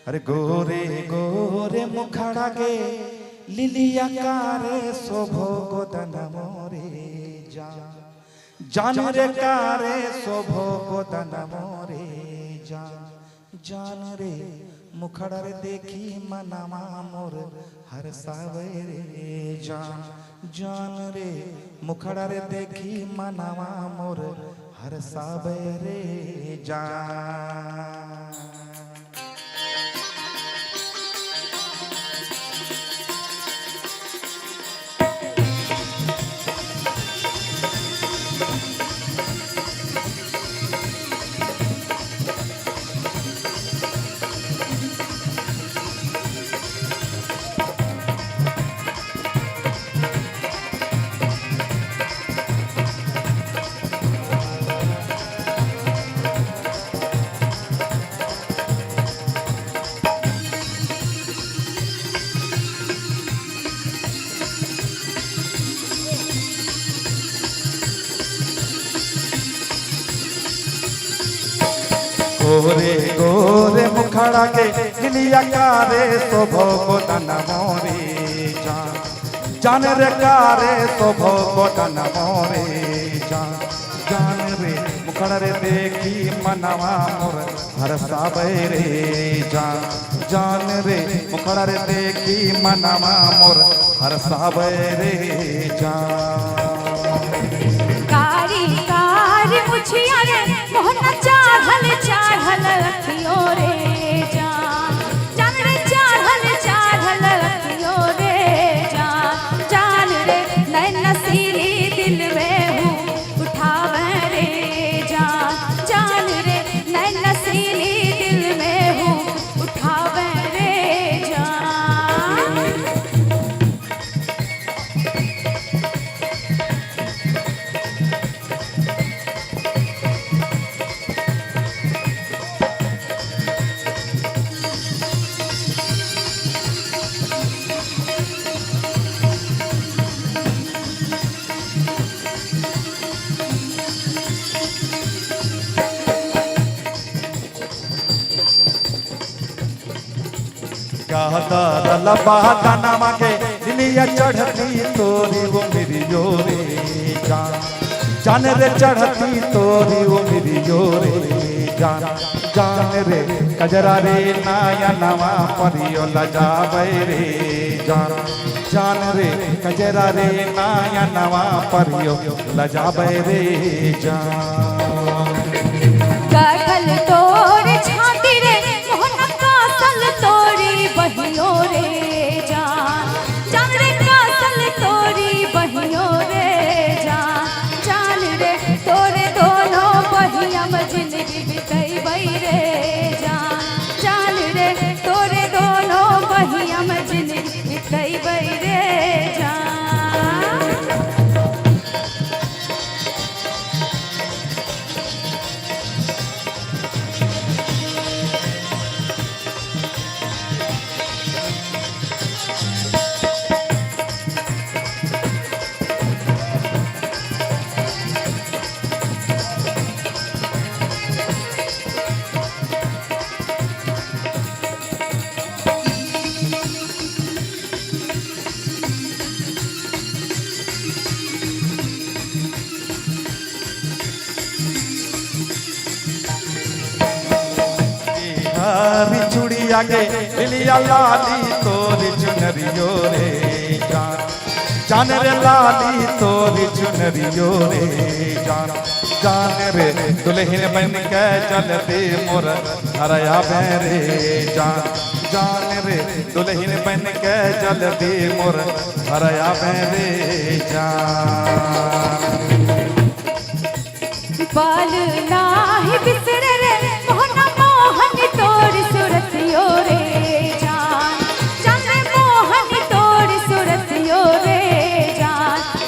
अरे गोरे गोरे मुखड़ा के लिलिया कारे शोभो गोदन मोरे जान रे कारे शोभो गोदन मोरे जान रे मुखड़ा रे देखी मनामा मोर हर सावरे जान रे मुखड़ा रे देखी मनामा मोर हर सावरे जान। गोरे गोरे मुखड़ा के लिलिया कारे शोभो गोदन मोरे जान रे कारे शोभो गोदन मोरे जान रे मुखड़ा रे देखी मनवा मोर हर सावरे जान रे मुखड़ा रे देखी मनवा मोर हर सावरे कारी कारी मुछिया रे मोहना चाहल चाहल रखियो रे जान रे चाहल रखियो रे जान रे नैन नसीली दिल में हूँ उठावे रे जान रे नैन नसीली दिल में हूँ उठावे रे जान। लबा दाना मांगे लिलिया चढ़ती तोरी वो मेरी जोरे जान रे चढ़ती तोरी वो मेरी जोरे जान रे कजरा रे नाया नवा परियो लजावे रे जान रे कजरा रे नाया नवा परियो लजावे रे काकल तोरे छाती रे मोहना कासल तोरी बहियो रे जान रे कासल तोरी बहियो रे जान रे तोरे दोनों बहिया में जिंदगी बिताई बई रे जान रे तोरे दोनों बहिया में जिंदगी बिताई बई रे चूड़िया के लिलिया लाली तोरी चुनरियो रे जान रे लाली तोरी चुनरियो रे जान रे दुल्हन बन के चलते मोर हरया रे जान रे दुल्हन बन के चलते मोर हरया रे बाल नाही बिसरे रे मोहना मोहन तोर सुरतियो रे जान रे मोहन तोर सुरतियो रे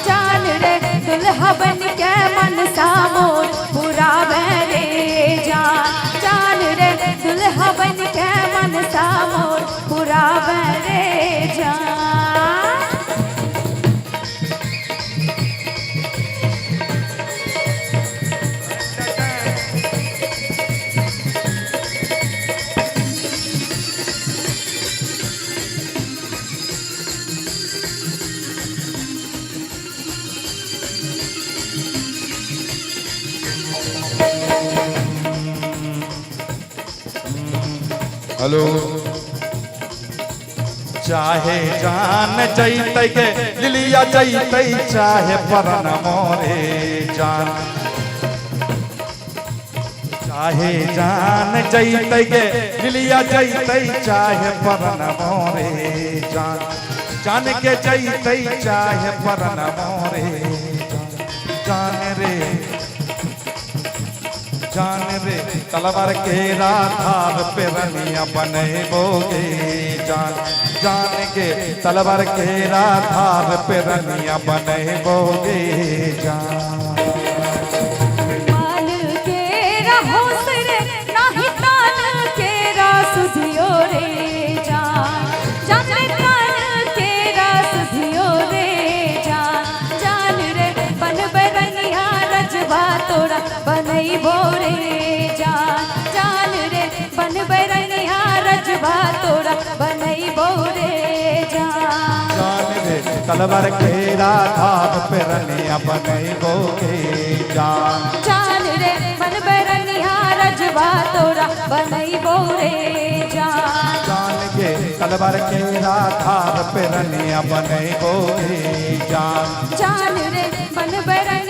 जान रे दुल्हा बन के मन सा मोर पुरावे रे जान रे दुल्हा बन के मन सा मोर पुरावे रे हेलो चाहे जान जैते के लिलिया जैते चाहे परन मोरे जान चाहे जान जैते के लिलिया जैते चाहे परन मोरे जान जान के जैते चाहे परन मोरे जान रे जान रे तलवार के राधार पे रनिया बने बोगे जान जान के तलवार के राधार पे रनिया बने बोगे जान माल के रहो सरे नाही तान के सुधियो रे जान जान रे तान के सुधियो रे जान रे बन बरनिया रजवा तोरा बनई बोरे जान रे बन बरनिया रजवा तोरा बनई बोरे जान रे तलवार के राधार पे रनिया बनई बोगे जान रे बन बरनिया रजवा तोरा बनई बोरे जान के तलवार के राधार पे रनिया बनई बोगे जान रे बन बरनिया